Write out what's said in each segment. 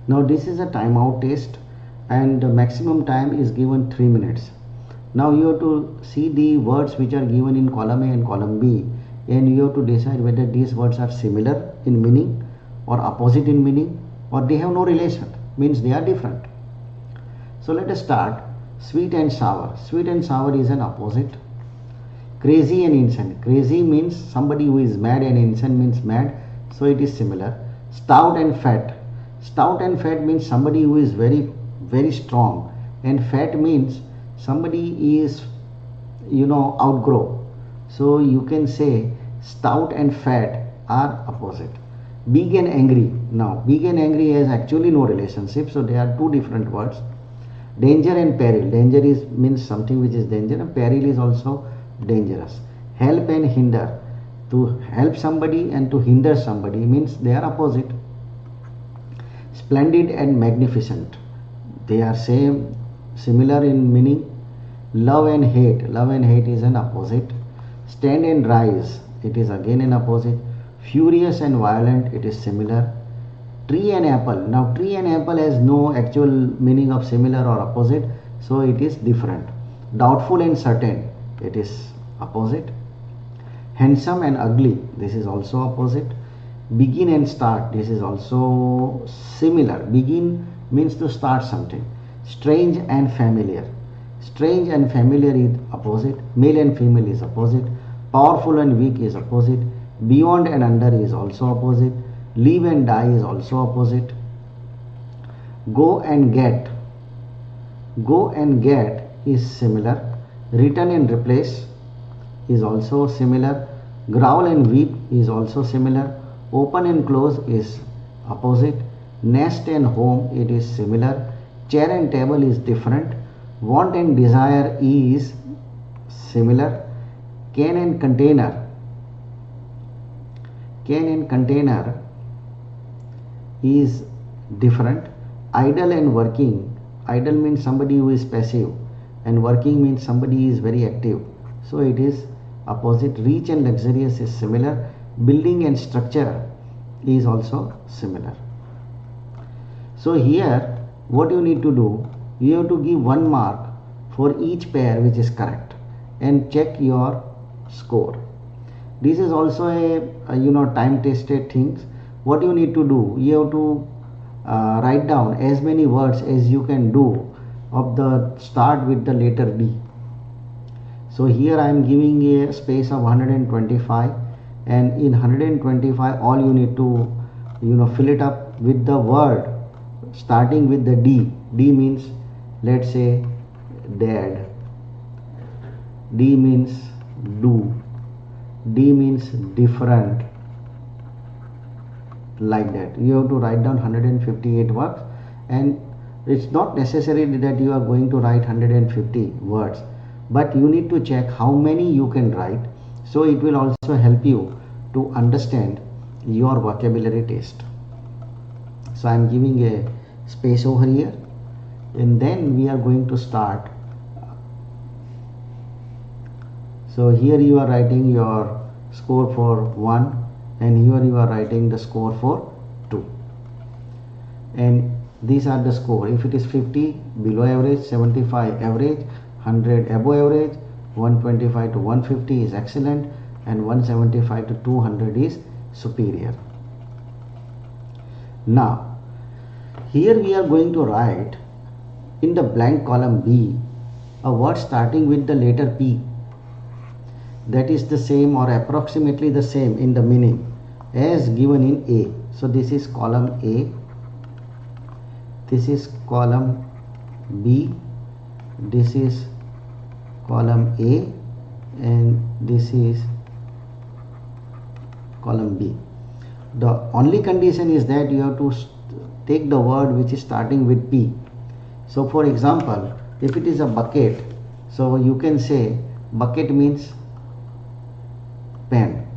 Now this is a timeout test, and the maximum time is given 3 minutes. Now you have to see the words which are given in column A and column B, and you have to decide whether these words are similar in meaning or opposite in meaning, or they have no relation, means they are different. So let us start. Sweet and sour. Sweet and sour is an opposite. Crazy and insane. Crazy means somebody who is mad, and insane means mad, so it is similar. Stout and fat. Stout and fat means somebody who is very strong, and fat means somebody is outgrow. So you can say stout and fat are opposite. Big and angry. Now big and angry has actually no relationship, so they are two different words. Danger and peril. Danger is means something which is danger, and peril is also dangerous. Help and hinder. To help somebody and to hinder somebody means they are opposite. Splendid and magnificent. They are similar in meaning. Love and hate. Love and hate is an opposite. Stand and rise. It is again an opposite. Furious and violent. It is similar. Tree and apple. Now tree and apple has no actual meaning of similar or opposite, so it is different. Doubtful and certain. It is opposite. Handsome and ugly. This is also opposite. Begin and start. This is also similar. Begin means to start something. Strange and familiar. Strange and familiar is opposite. Male and female is opposite. Powerful and weak is opposite. Beyond and under is also opposite. Live and die is also opposite. Go and get. Go and get is similar. Return and replace is also similar. Growl and weep is also similar. Open and close is opposite. Nest and home, it is similar. Chair and table is different. Want and desire is similar. Can and container. Can and container is different. Idle and working. Idle means somebody who is passive, and working means somebody is very active, so it is opposite. Rich and luxurious is similar. Building and structure is also similar. So here what you need to do, you have to give 1 mark for each pair which is correct, and check your score. This is also a time tested things. What you need to do, you have to write down as many words as you can do of the start with the letter D. So here I am giving a space of 125, and in 125 all you need to fill it up with the word starting with the D. D means, let's say, dad. D means do. D means different. Like that you have to write down 158 words, and it's not necessary that you are going to write 150 words, but you need to check how many you can write, so it will also help you to understand your vocabulary test. So I am giving a space over here, and then we are going to start. So here you are writing your score for 1, and here you are writing the score for 2, and these are the score. If it is 50, below average, 75 average, 100 above average, 125 to 150 is excellent, and 175 to 200 is superior. Now here we are going to write in the blank column B a word starting with the letter P that is the same or approximately the same in the meaning as given in A. So this is column A, this is column B, this is column A, and this is column B. The only condition is that you have to take the word which is starting with P. So for example, if it is a bucket, so you can say bucket means pen.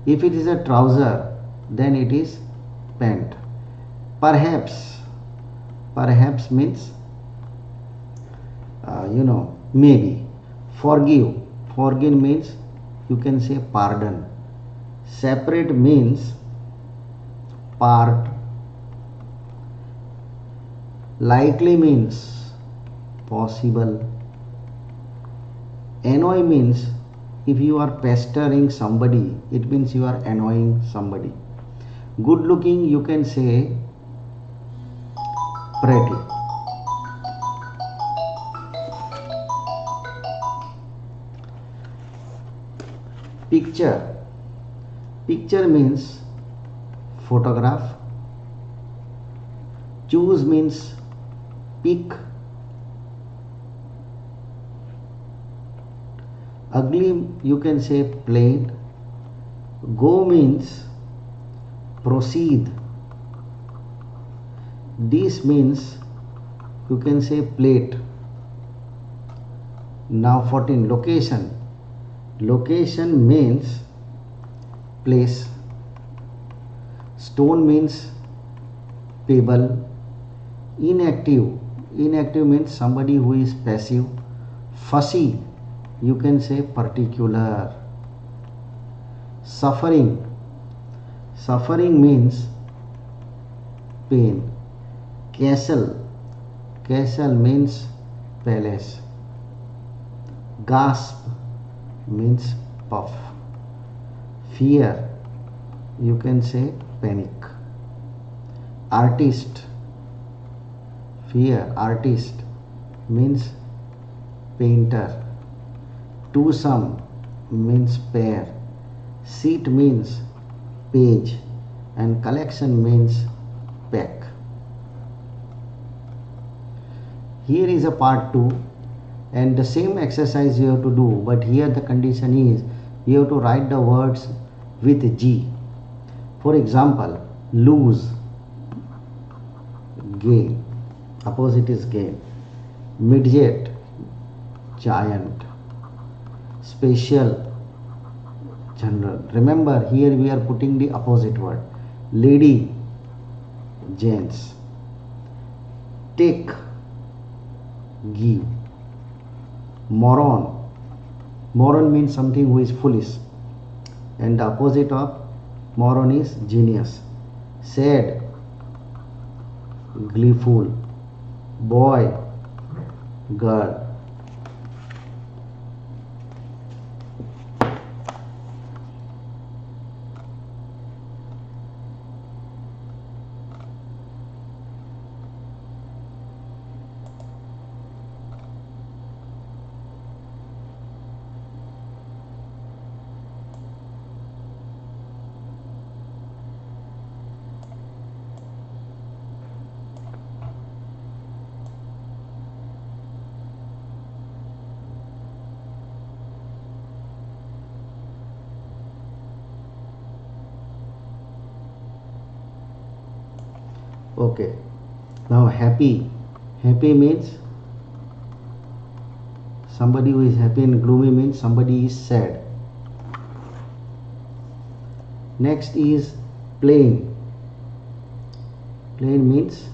If it is a trouser, then it is pant. Perhaps means maybe. Forgive means you can say pardon. Separate means part. Likely means possible. Annoy means if you are pestering somebody, it means you are annoying somebody. Good looking, you can say pretty. Picture. Picture means photograph. Choose means pick. Ugly, you can say plain. Go means proceed. This means you can say plate. Now 14, location. Location means place. Stone means pebble. Inactive. Inactive means somebody who is passive. Fussy, you can say particular. Suffering. Suffering means pain. Castle. Castle means palace. Gasp means puff. Fear, you can say panic. Artist. Fear, artist means painter. Twosome means pair. Seat means page, and collection means pack. Here is a part 2, and the same exercise you have to do, but here the condition is you have to write the words with G. For example, lose, gain, opposite is gain. Midget, giant. Special, general. Remember, here we are putting the opposite word. Lady, gents. Take, give. Moron. Moron means something who is foolish, and the opposite of moron is genius. Sad, gleeful. Boy, girl. Okay, now happy. Happy means somebody who is happy, and gloomy means somebody is sad. Next is plain. Plain means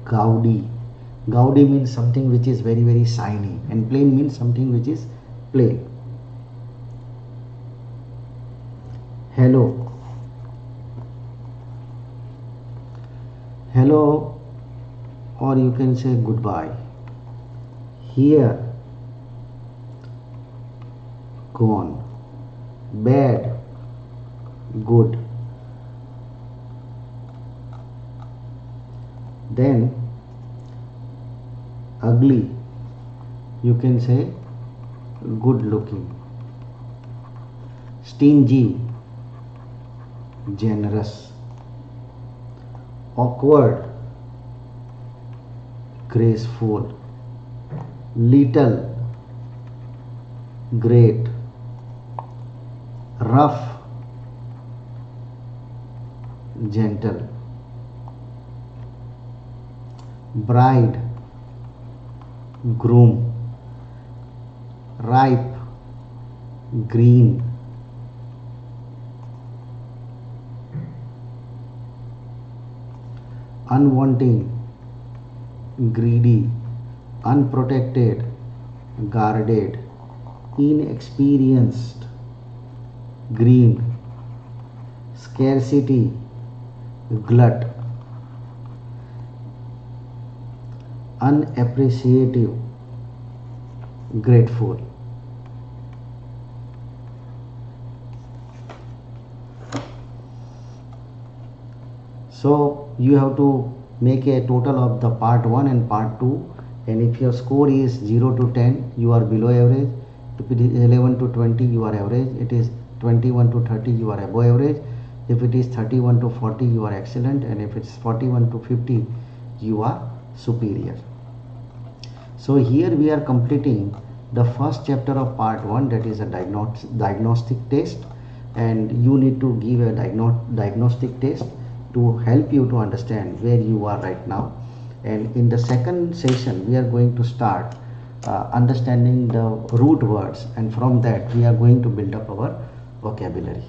gaudy. Gaudy means something which is very very shiny, and plain means something which is plain. Hello. Hello, or you can say goodbye. Here, gone. Bad, good. Then ugly, you can say good looking. Stingy, generous. Awkward, graceful. Little, great. Rough, gentle. Bride, groom. Ripe, green. Unwanting, greedy. Unprotected, guarded. Inexperienced, green. Scarcity, glut. unappreciative, grateful. So you have to make a total of the part 1 and part 2, and if your score is 0 to 10 you are below average, if it is 11 to 20 you are average, it is 21 to 30 you are above average, if it is 31 to 40 you are excellent, and if it's 41 to 50 you are superior. So here we are completing the first chapter of part 1, that is a diagnostic test, and you need to give a diagnostic test to help you to understand where you are right now. And in the second session we are going to start understanding the root words, and from that we are going to build up our vocabulary.